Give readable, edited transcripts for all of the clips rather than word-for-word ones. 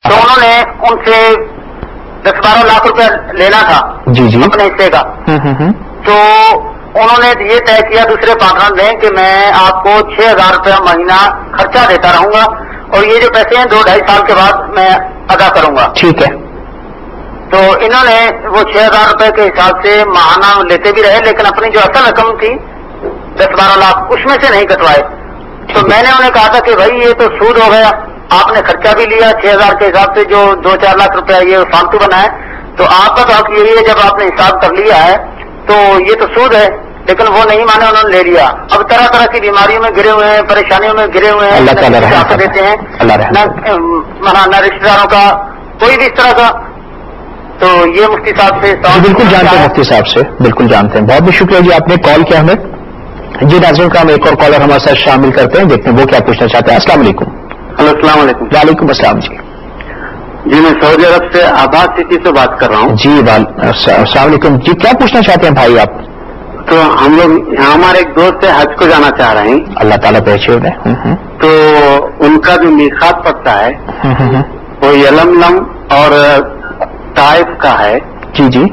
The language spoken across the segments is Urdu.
تو انہوں نے ان سے 10-12 لاکھ روپے لینا تھا جی جی اپنے حصے کا. تو انہوں نے یہ طے کیا دوسرے پارٹنر نے کہ میں آپ کو 6,000 روپے مہینہ خرچہ دیتا رہوں گا اور یہ جو پیسے ہیں 2-2.5 سال کے بعد میں ادا کروں گا. ٹھیک ہے. تو انہوں نے وہ 6,000 روپے کے حساب سے ماہانہ لیتے بھی رہے لیکن اپنی جو اصل رقم تھی 10-12 لاکھ اس میں سے نہیں کٹوائے. تو میں نے انہیں کہا تھا کہ بھائی یہ تو سود ہو گیا, آپ نے خرچہ بھی لیا 6,000 کے حساب سے جو 2-4 لاکھ روپے یہ فالتو بنا ہے, تو آپ کا تو حق یہی ہے جب آپ نے حساب کر لیا ہے تو یہ تو سود ہے. لیکن وہ نہیں مانے, انہوں نے لے لیا. اب طرح طرح کی بیماریوں میں گرے ہوئے ہیں, پریشانیوں میں گرے ہوئے ہیں, نہ دیتے ہیں نہ رشتے داروں کا کوئی بھی اس طرح کا. تو یہ مفتی صاحب سے بالکل جانتے ہیں, مفتی صاحب سے بالکل جانتے ہیں. بہت بہت شکریہ جی, آپ نے کال کیا ہمیں. جی ناظرین کا ہم ایک اور کالر ہمارے ساتھ شامل کرتے ہیں, دیکھتے ہیں وہ کیا پوچھنا چاہتے ہیں. السلام علیکم. السلام علیکم. وعلیکم السلام. جی میں سعودی عرب سے آباد سٹی سے بات کر رہا ہوں. جی السلام علیکم. جی کیا پوچھنا چاہتے ہیں بھائی آپ؟ تو ہم لوگ ہمارے ایک دوست سے حج کو جانا چاہ رہے ہیں. اللہ تعالیٰ پہچے ہوئے. تو ان کا جو میقات پڑتا ہے وہ یلملم اور طائف کا ہے. جی جی.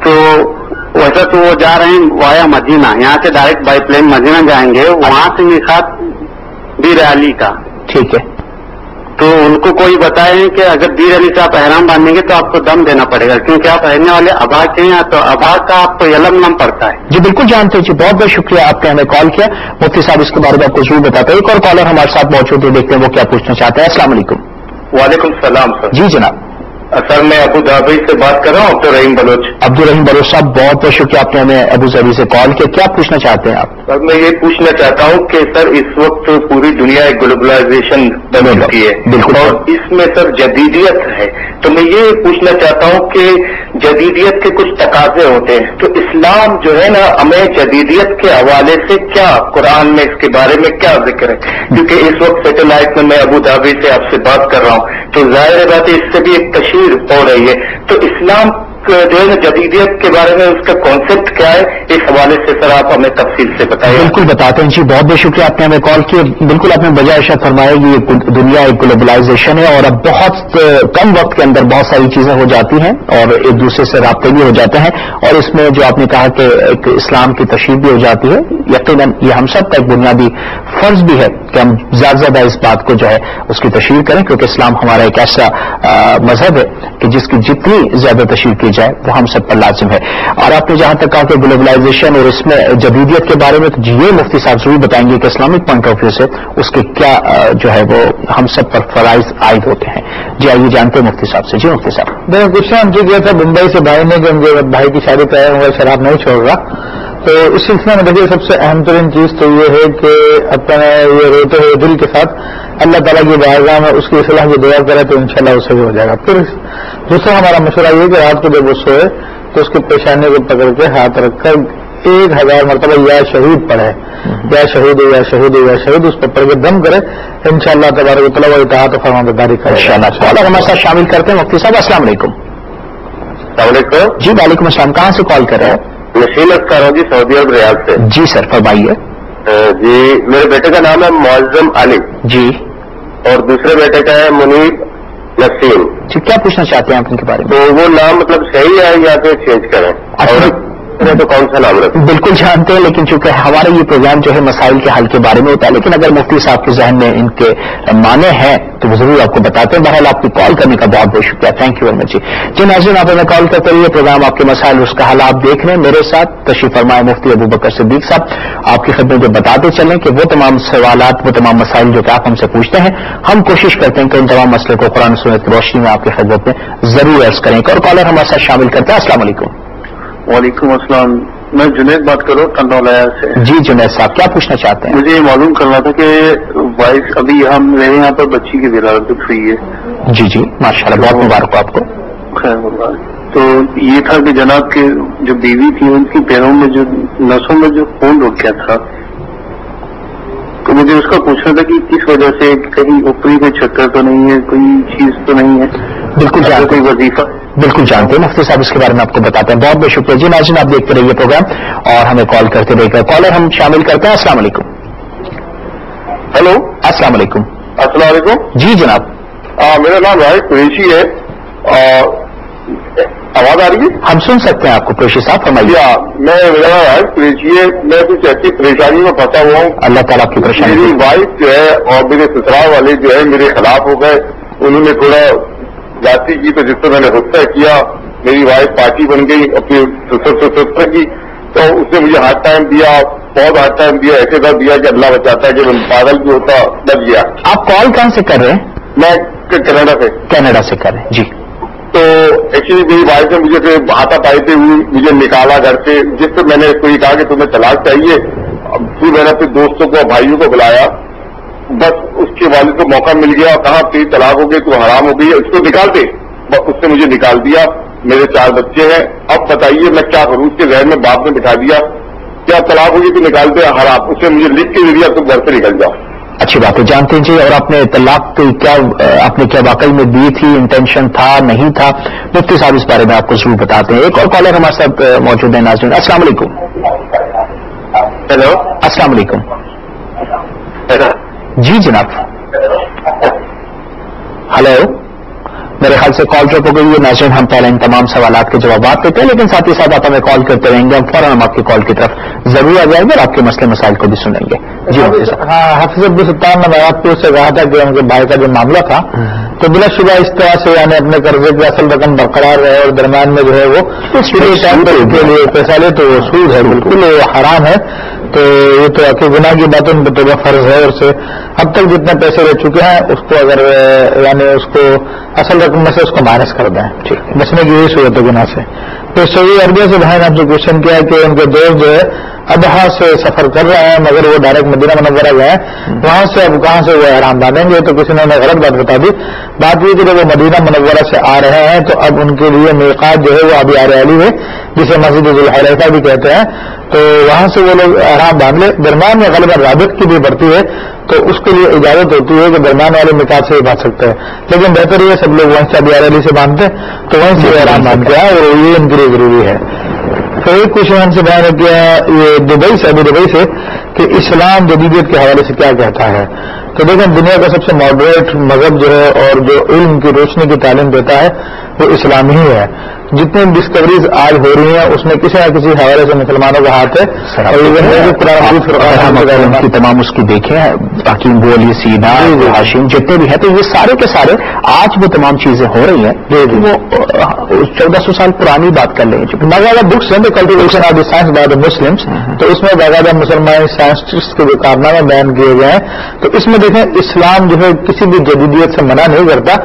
تو ویسا تو وہ جا رہے ہیں وایا مدینہ, یہاں سے ڈائریکٹ بائی پلین مدینہ جائیں گے, وہاں سے میقات دیر علی کا. ٹھیک ہے. تو ان کو کوئی بتائیں کہ اگر دیر علی سے آپ احرام باندھیں گے تو آپ کو دم دینا پڑے گا کیونکہ آپ رہنے والے ابا کے ہیں, تو ابا کا آپ کو یلملم پڑتا ہے. جی بالکل جانتے ہیں جی, بہت بہت شکریہ آپ نے ہمیں کال کیا. مفتی صاحب اس کے بارے میں آپ کو ضرور بتاتے ہیں. ایک اور کالر ہمارے ساتھ موجود ہے, دیکھتے ہیں وہ کیا پوچھنا چاہتے ہیں. السلام علیکم. وعلیکم السلام سر. جی جناب. سر میں ابو ظبی سے بات کر رہا ہوں, عبدالرحیم بلوچ. عبدالرحیم بلوچ صاحب بہت بہت شکریہ, آپ نے ہمیں ابو ظبی سے کال کیا. کیا پوچھنا چاہتے ہیں آپ؟ سر میں یہ پوچھنا چاہتا ہوں کہ سر اس وقت پوری دنیا ایک گلوبلائزیشن بن چکی ہے بالکل, اور اس میں سر جدیدیت ہے. تو میں یہ پوچھنا چاہتا ہوں کہ جدیدیت کے کچھ تقاضے ہوتے ہیں, تو اسلام جو ہے نا ہمیں جدیدیت کے حوالے سے کیا قرآن میں اس کے بارے میں کیا ذکر ہے؟ کیونکہ اس وقت سیٹلائٹ میں ابو ظبی سے آپ سے بات کر رہا ہوں, تو ظاہر بات ہے اس سے بھی ایک تشہیر ہو رہی ہے. تو اسلام جو ہے نا جدیدیت کے بارے میں اس کا کانسیپٹ کیا ہے, اس حوالے سے سر آپ ہمیں تفصیل سے بتائیں. بالکل بتاتے ہیں جی, بہت بہت شکریہ آپ نے ہمیں کال کیا. بالکل آپ نے بجائے ارشاد فرمایا کہ یہ دنیا ایک گلوبلائزیشن ہے اور اب بہت کم وقت کے اندر بہت ساری چیزیں ہو جاتی ہیں اور ایک دوسرے سے رابطے بھی ہو جاتے ہیں, اور اس میں جو آپ نے کہا کہ ایک اسلام کی تشریح بھی ہو جاتی ہے. یقیناً یہ ہم سب کا ایک بنیادی فرض بھی ہے کہ ہم زیادہ زیادہ اس بات کو جو ہے اس کی تشریح کریں, کیونکہ اسلام ہمارا ایک ایسا مذہب ہے کہ جس کی جتنی زیادہ تشریح کی جائے وہ ہم سب پر لازم ہے. اور آپ نے جہاں تک کہا کہ گلوبلائزیشن اور اس میں جدیدیت کے بارے میں, تو یہ مفتی صاحب ضرور بتائیں گے کہ اسلامک پوائنٹ آف ویو سے اس کے کیا جو ہے وہ ہم سب پر فرائض عائد ہوتے ہیں. جی آئیے جانتے ہیں مفتی صاحب سے. جی مفتی صاحب. میں کچھ ہم جو گیا تھا ممبئی سے بھائی نے کہ ان کے بھائی کی شادی طے ہوا, شراب نہیں چھوڑ رہا. تو اس سلسلے میں دیکھیے سب سے اہم ترین چیز تو یہ ہے کہ اپنے یہ روتے ہوئے دل کے ساتھ اللہ تعالیٰ کی بارگاہ میں اس کی اصلاح کی دعا کرے تو انشاءاللہ وہ صحیح ہو جائے گا. پھر دوسرا ہمارا مشورہ یہ کہ رات کو جب وہ سوئے تو اس کی پیشانی کو پکڑ کے ہاتھ رکھ کر 1000 مرتبہ یا شہید پڑھے, یا شہید یا شہید یا شہید, اس پر پڑھ کے دم کرے. انشاءاللہ تبارک و تعالیٰ وہ اطاعت و فرمانبرداری کرے انشاءاللہ. اور ہمارے ساتھ شامل کرتے ہیں مفتی صاحب. السلام علیکم. السلام علیکم. جی وعلیکم السلام. کہاں سے کال کر رہے ہیں؟ نشیلت کر رہا ہوں جی, سعودی عرب ریاض سے. جی سر فرمائیے. جی میرے بیٹے کا نام ہے معظم علی. جی. اور دوسرے بیٹے کا ہے منیر نسیم. جی کیا پوچھنا چاہتے ہیں آپ ان کے بارے میں؟ تو وہ نام مطلب صحیح ہے یا پھر چینج کریں؟ تو کون سا نام رکھیں؟ بالکل جانتے ہیں, لیکن چونکہ ہمارا یہ پروگرام جو ہے مسائل کے حل کے بارے میں ہوتا ہے, لیکن اگر مفتی صاحب کے ذہن میں ان کے معنی ہیں تو وہ ضرور آپ کو بتاتے ہیں. بہرحال آپ کی کال کرنے کا بہت بہت شکریہ. Thank you very much. جی ناظرین, آپ ہمیں کال کرتے رہیے. پروگرام آپ کے مسائل اس کا حل آپ دیکھ رہے ہیں. میرے ساتھ تشریف فرمائے مفتی ابو بکر صدیق صاحب آپ کی خدمت میں بتاتے چلیں کہ وہ تمام سوالات, وہ تمام مسائل جو کہ آپ ہم سے پوچھتے ہیں, ہم کوشش کرتے ہیں کہ ان تمام مسئلے کو قرآن و سنت کی روشنی میں آپ کی خدمت میں ضرور عرض کریں. ایک اور کالر ہمارے ساتھ شامل کرتے ہیں. السلام علیکم. وعلیکم السلام. میں جنید بات کر رہا ہوں کنڈولایا سے. جی جنید صاحب کیا پوچھنا چاہتے ہیں؟ مجھے یہ معلوم کرنا تھا کہ وائف ابھی ہم میرے یہاں پر بچی کی ولادت ہوئی ہے. جی جی ماشاءاللہ, بہت مبارک ہو آپ کو. خیر مبارک. تو یہ تھا کہ جناب کے جو بیوی تھی ان کی پیروں میں جو نسوں میں جو خون رک گیا تھا, تو مجھے اس کا پوچھنا تھا کہ کس وجہ سے, کہیں اوپری کوئی چکر تو نہیں ہے, کوئی چیز تو نہیں ہے؟ بالکل جانتے, کوئی وظیفہ؟ بالکل جانتے ہیں مفتی صاحب, اس کے بارے میں آپ کو بتاتے ہیں. بہت بہت شکریہ. جی ناظرین, آپ دیکھتے رہیے پروگرام اور ہمیں کال کرتے رہے گا. کالر ہم شامل کرتے ہیں. السلام علیکم. ہیلو. السلام علیکم. السلام علیکم. جی جناب. میرا نام راہل قریشی ہے. آواز آ رہی ہے؟ ہم سن سکتے ہیں آپ کو. قریشی صاحب فرمائیے. میرا نام راہل قریشی ہے. میں کچھ ایسی پریشانی میں پھنسا ہوا ہوں. اللہ تعالیٰ آپ کی پریشانی. میری وائف جو ہے اور میرے سسرال والے جو ہے میرے خلاف ہو گئے. انہوں نے تھوڑا جاتی کی تو جس سے میں نے غصہ کیا. میری وائف پارٹی بن گئی اپنی سسر کی. تو اس نے مجھے ہارڈ ٹائم دیا, بہت ہارڈ ٹائم دیا. ایسے درد دیا کہ اللہ بچاتا ہے کہ میں پاگل بھی ہوتا بچ گیا. آپ کال کہاں سے کر رہے ہیں؟ میں کینیڈا سے. کینیڈا سے کر رہے ہیں جی. تو ایکچولی میری وائف نے مجھے ہاتھا پائتے ہوئے مجھے نکالا گھر سے, جس سے میں نے اس کو یہ کہا کہ تمہیں طلاق چاہیے. پھر میں نے اپنے دوستوں کو بھائیوں کو بلایا. بس اس کے والد کو موقع مل گیا. کہاں تیری طلاق ہو گئی, تو حرام ہو گئی, اس کو نکال دے. بس اس نے مجھے نکال دیا. میرے 4 بچے ہیں. اب بتائیے میں کیا کروں؟ اس کے ذہن میں باپ نے بٹھا دیا کیا طلاق ہوگی تو نکال دے حرام. اس نے مجھے لکھ کے دیا تم گھر سے نکل جاؤ. اچھی بات ہے. جانتے ہیں جی. اور آپ نے طلاق کیا آپ نے کیا واقعی میں دی تھی؟ انٹینشن تھا نہیں تھا؟ مفتی صاحب اس بارے میں آپ کو ضرور بتاتے ہیں. ایک اور کالر ہمارے ساتھ موجود ہے. ناظرین السلام علیکم. ہیلو, السلام علیکم. جی جناب. ہلو. میرے خیال سے کال ڈراپ ہو گئی ہے. ناظرین ہم پہلے ان تمام سوالات کے جوابات دیتے ہیں, لیکن ساتھ ہی ساتھ آپ ہمیں کال کرتے رہیں گے. ہم فوراً ہم آپ کی کال کی طرف ضرور آ جائیں گے اور آپ کے مسئلے مسائل کو بھی سنیں گے. جی ہاں, حافظ عبدالستان نے آپ کو سے کہا تھا کہ ان کے بھائی کا جو معاملہ تھا تو بلا شبہ اس طرح سے یعنی اپنے قرضے کی اصل رقم برقرار رہے اور درمیان میں جو ہے وہ ٹائم کے لیے پیسہ لے تو وہ سود ہے, بالکل وہ حرام ہے. تو یہ تو کہ گناہ کی باتوں میں توبہ فرض ہے. اور سے اب تک جتنے پیسے لے چکے ہیں اس کو اگر یعنی اس کو اصل رقم میں سے اس کو مائنس کر دیں, بچنے کی یہی صورت ہے گناہ سے. تو سعودی عربیہ سے بھائی نے آپ سے کوشچن کیا کہ ان کے دوست جو ہے ابہا سے سفر کر رہے ہیں مگر وہ ڈائریکٹ مدینہ منورہ گئے, وہاں سے اب کہاں سے وہ احرام باندھیں گے؟ تو کسی نے انہیں غلط بات بتا دی. بات یہ کہ جب وہ مدینہ منورہ سے آ رہے ہیں تو اب ان کے لیے میقات جو ہے وہ ابھی علی ہے, جسے مسجد ذوالحلیفہ بھی کہتے ہیں. تو وہاں سے وہ لوگ احرام باندھ لے. درمیان میں غالباً رابط کی بھی بڑھتی ہے تو اس کے لیے اجازت ہوتی ہے کہ درمیان والے میقات سے ہی باندھ سکتے ہیں, لیکن بہتر یہ سب لوگ وہیں سے ابھی علی سے باندھتے ہیں تو وہیں سے احرام باندھ گیا اور یہ ان کے لیے ضروری ہے. تو ایک کوشچن ہم سے بیان کیا یہ دبئی سے کہ اسلام جدیدیت کے حوالے سے کیا کہتا ہے. تو دیکھیں دنیا کا سب سے ماڈریٹ مذہب جو ہے اور جو علم کی روشنی کی تعلیم دیتا ہے وہ اسلام ہی ہے. جتنی ڈسکوریز آج ہو رہی ہیں اس میں کسی نہ کسی حوالے سے مسلمانوں کا ہاتھ ہے. اور کی تمام اس کی دیکھیں حکیم بولی سینا ہاشم جتنے بھی ہیں تو یہ سارے کے سارے آج وہ تمام چیزیں ہو رہی ہیں وہ 1400 سال پرانی بات کر لیں. باقاعدہ بکس ہیں cultivation of the science by the Muslims, تو اس میں باقاعدہ مسلمان سائنسٹسٹ کے جو کارنامے بیان کیے گئے ہیں. تو اس میں دیکھیں اسلام جو ہے کسی بھی جدیدیت سے منع نہیں کرتا,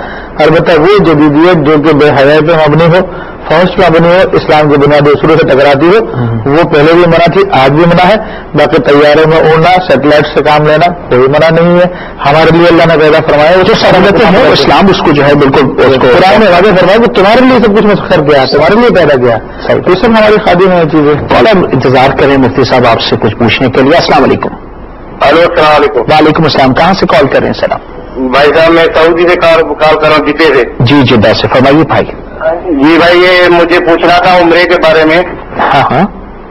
البتہ وہ جدیدیت جو کہ بے حیائی پہ مبنی ہو, فوج پہ مبنی ہو, اسلام کے بنیادی اصولوں سے ٹکراتی ہو, وہ پہلے بھی منع تھی آج بھی منع ہے. باقی طیارے میں اڑنا سیٹلائٹ سے کام لینا کوئی منع نہیں ہے. ہمارے لیے اللہ نے پیدا فرمایا وہ جو سہولتیں ہیں اسلام اس کو جو ہے بالکل قرآن نے واضح فرمایا کہ تمہارے لیے سب کچھ مسخر کیا, تمہارے لیے پیدا کیا. تو سب ہماری خادم میں چیزیں. انتظار کریں مفتی صاحب آپ سے کچھ پوچھنے کے لیے. السلام علیکم. ہلو, السلام علیکم. وعلیکم السلام. کہاں سے کال کر رہے ہیں سر آپ؟ بھائی صاحب میں سعودی سے کال کر رہا ہوں, جدہ سے. جی جدہ سے فرمائیے بھائی. جی بھائی یہ مجھے پوچھنا تھا عمرے کے بارے میں. ہاں ہاں.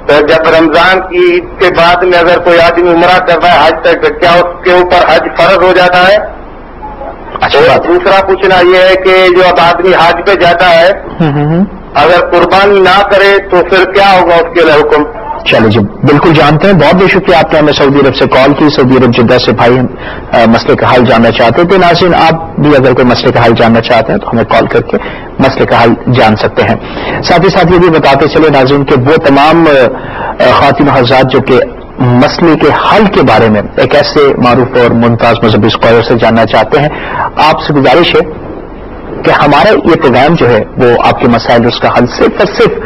تو جب رمضان کی عید کے بعد میں اگر کوئی آدمی عمرہ کرتا ہے حج تک, کیا اس کے اوپر حج فرض ہو جاتا ہے؟ اچھا. دوسرا پوچھنا یہ ہے کہ جو اب آدمی حج پہ جاتا ہے اگر قربانی نہ کرے تو پھر کیا ہوگا اس کے لیے حکم؟ چلے جی بالکل جانتے ہیں. بہت بہت شکریہ آپ نے ہمیں سعودی عرب سے کال کی. سعودی عرب جدہ سے بھائی مسئلے کا حل جاننا چاہتے تھے. ناظرین آپ بھی اگر کوئی مسئلے کا حل جاننا چاہتے ہیں تو ہمیں کال کر کے مسئلے کا حل جان سکتے ہیں. ساتھ ہی ساتھ یہ بھی بتاتے چلے ناظرین کہ وہ تمام خواتین حضرات جو کہ مسئلے کے حل کے بارے میں ایک ایسے معروف اور ممتاز مذہبی اسکالر سے جاننا چاہتے ہیں, آپ سے گزارش ہے کہ ہمارا یہ پروگرام جو ہے وہ آپ کے مسائل اس کا حل صرف اور صرف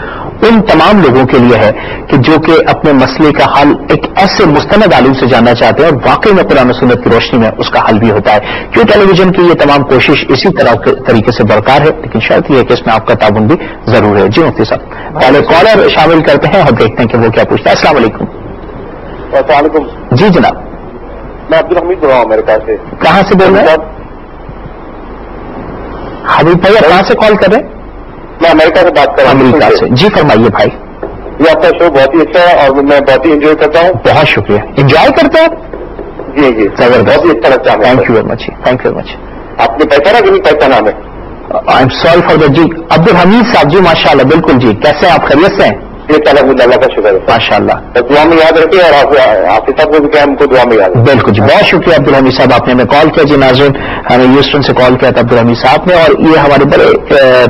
ان تمام لوگوں کے لیے ہے کہ جو کہ اپنے مسئلے کا حل ایک ایسے مستند عالم سے جاننا چاہتے ہیں اور واقعی میں قرآن و سنت کی روشنی میں اس کا حل بھی ہوتا ہے. کیوں ٹیلی ویژن کی یہ تمام کوشش اسی طریقے سے برقرار ہے, لیکن شرط یہ ہے کہ اس میں آپ کا تعاون بھی ضرور ہے. جی مفتی صاحب پہلے کالر شامل کرتے ہیں اور دیکھتے ہیں کہ وہ کیا پوچھتا ہے. السلام علیکم. السلام علیکم. جی جناب. میں عبدالحمید بول رہا ہوں امریکہ سے. کہاں سے بول رہے ہیں حبیب بھائی؟ کہاں سے کال کر رہے ہیں؟ میں امریکہ سے بات کر رہا ہوں. امریکہ سے. جی فرمائیے بھائی. یہ آپ کا شو بہت ہی اچھا ہے اور میں بہت ہی انجوائے کرتا ہوں. بہت شکریہ. انجوائے کرتے ہیں؟ جی جی زبردست. بہت ہی اچھا لگتا ہے. Thank you very much. Thank you very much. آپ نے پہچانا کہ نہیں پہچانا ہمیں؟ I am sorry for the. جی عبد الحمید صاحب، جی ماشاء اللہ، بالکل جی. کیسے ہیں آپ؟ خیریت سے ہیں؟ اللہ کا شکر ہے ماشاء اللہ. دعا میں یاد رکھیے، اور آپ صاحب کو بھی کیا ہم کو دعا میں یاد رکھیں. بالکل جی، بہت شکریہ عبد الحمید صاحب، آپ نے ہمیں کال کیا. جی ناظرین، ہمیں یوسٹن سے کال کیا تھا عبد الحمید صاحب نے، اور یہ ہمارے بڑے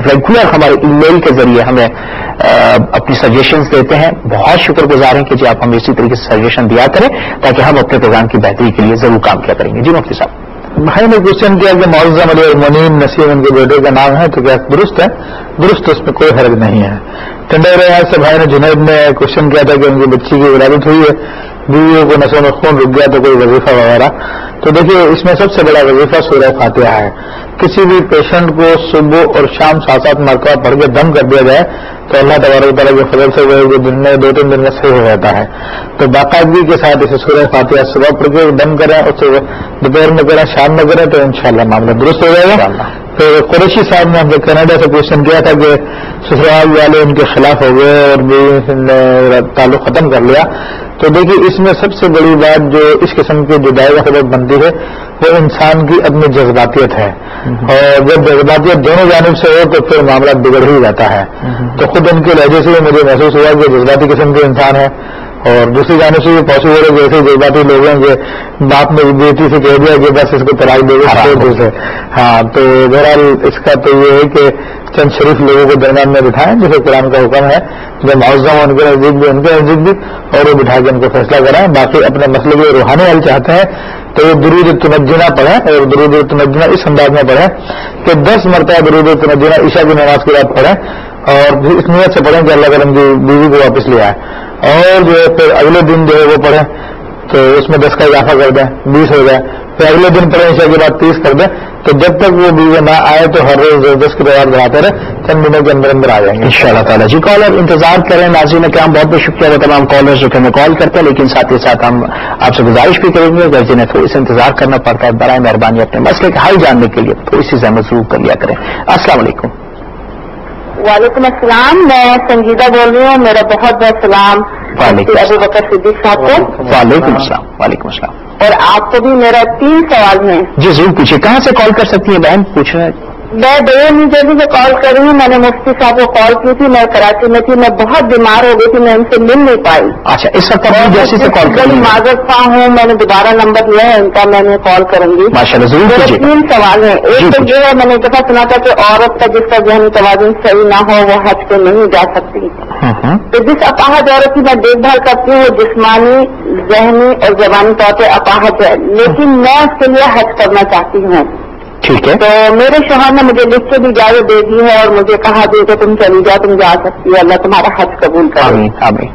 ریگولر ہمارے ای میل کے ذریعے ہمیں اپنی سجیشنز دیتے ہیں. بہت شکر گزار ہیں کہ جی آپ ہمیں اسی طریقے سے سجیشن دیا کریں تاکہ ہم اپنے پروگرام کی بہتری کے لیے ضرور کام کیا کریں گے. جی مفتی صاحب، بھائی نے کوشچن کیا کہ معظم علی اور منیم نسیم ان کے بیٹے کا نام ہے، تو کیا درست ہے؟ درست، اس میں کوئی حرج نہیں ہے. ٹنڈے ریاض سے بھائی نے جنید نے کوشچن کیا تھا کہ ان کی بچی کی ولادت ہوئی ہے، بیویوں کو نسوں میں خون رک گیا تو کوئی وظیفہ وغیرہ. تو دیکھیے اس میں سب سے بڑا وظیفہ سورہ فاتحہ ہے. کسی بھی پیشنٹ کو صبح اور شام 7 مرتبہ پڑھ کے دم کر دیا جائے تو اللہ تبارک و تعالیٰ کے فضل سے وہ دن میں 2-3 دن میں صحیح ہو جاتا ہے. تو باقاعدگی کے ساتھ اسے سورہ فاتحہ صبح پڑھ کے دم کریں، اس سے دوپہر میں کریں، شام میں کریں، تو انشاءاللہ معاملہ درست ہو جائے گا. پھر قریشی صاحب نے ہم نے کینیڈا سے کوشچن کیا تھا کہ سسرال والے ان کے خلاف ہو گئے اور بھی تعلق ختم کر لیا. تو دیکھیے اس میں سب سے بڑی بات جو اس قسم کی جدائی کا سبب بنتی ہے وہ انسان کی اپنی جذباتیت ہے، اور جب جذباتیت دونوں جانب سے ہو تو پھر معاملہ بگڑ ہی جاتا ہے. تو خود ان کے لہجے سے مجھے محسوس ہوا کہ جذباتی قسم کے انسان ہے، اور دوسری جانب سے یہ پاسبل ہے جیسے جذباتی لوگ ہیں کہ باپ نے بیٹی سے کہہ دیا کہ بس اس کو طلاق دے گے. ہاں، تو بہرحال اس کا تو یہ ہے کہ چند شریف لوگوں کو درمیان میں بٹھائیں جسے قرآن کا حکم ہے جو معذم ان کے نزدیک بھی ان کے نزدیک بھی، اور وہ بٹھا کے ان کو فیصلہ کرائیں. باقی اپنے مسئلے کے روحانی حل چاہتے ہیں تو یہ درود تنجنا پڑھیں، اور درود تنجنا اس انداز میں پڑھیں کہ 10 مرتبہ درود تنجنا عشاء کی نماز کے بعد پڑھیں، اور پھر اس نیت سے پڑھیں کہ اللہ کرم کی بیوی کو واپس لے آئے. اور جو ہے پھر اگلے دن جو ہے وہ پڑھیں تو اس میں 10 کا اضافہ کر دیں، 20 ہو جائے. پھر اگلے دن پڑھیں عشاء کے بعد 30 کر دیں. تو جب تک وہ بیوی نہ آئے تو ہر روز 10 کی تعداد بڑھاتے رہے، چند دنوں کے اندر اندر آ جائیں گے انشاءاللہ تعالیٰ. جی کالر انتظار کریں. ناظرین کرام بہت بہت شکریہ وہ تمام کالرز جو کہ ہمیں کال کرتے ہیں، لیکن ساتھ ہی ساتھ ہم آپ سے گزارش بھی کریں گے اگر جنہیں تھوڑی سی انتظار کرنا پڑتا ہے برائے مہربانی اپنے مسئلے کا حل جاننے کے لیے تھوڑی سی زحمت ضرور کر لیا کریں. السلام علیکم. وعلیکم السلام، میں سنجیدہ بول رہی ہوں. میرا بہت بہت سلام ابو بکر صدیق صاحب کو. وعلیکم السلام. وعلیکم السلام. اور آپ کو بھی میرا 3 سوال ہیں. جی ضرور پوچھیے. کہاں سے کال کر سکتی ہیں بہن؟ پوچھ رہے ہیں. میں ڈیو نیو جرسی سے کال کر رہی ہوں. میں نے مفتی صاحب کو کال کی تھی، میں کراچی میں تھی، میں بہت بیمار ہو گئی تھی، میں ان سے مل نہیں پائی. اچھا، اس وقت نیو جرسی سے کال کر رہی ہیں؟ معذرت خواہ ہوں، میں نے دوبارہ نمبر لیا ہے ان کا، میں نے کال کروں گی. ماشاءاللہ ضرور میرے کیجیے. 3 سوال ہیں. ایک تو یہ ہے، میں نے ایک دفعہ سنا تھا کہ عورت کا جس کا ذہنی توازن صحیح نہ ہو وہ حج پہ نہیں جا سکتی. تو جس اپاہج عورت کی میں دیکھ بھال کرتی ہوں وہ جسمانی، ذہنی اور زبانی طور پہ اپاہج ہے، لیکن میں اس کے لیے حج کرنا چاہتی ہوں. ٹھیک ہے. تو میرے شوہر نے مجھے لکھ کے بھی اجازت دے دی ہے اور مجھے کہا بھی کہ تم چلی جاؤ، تم جا سکتی ہو، اللہ تمہارا حج قبول کرے. آمین آمین.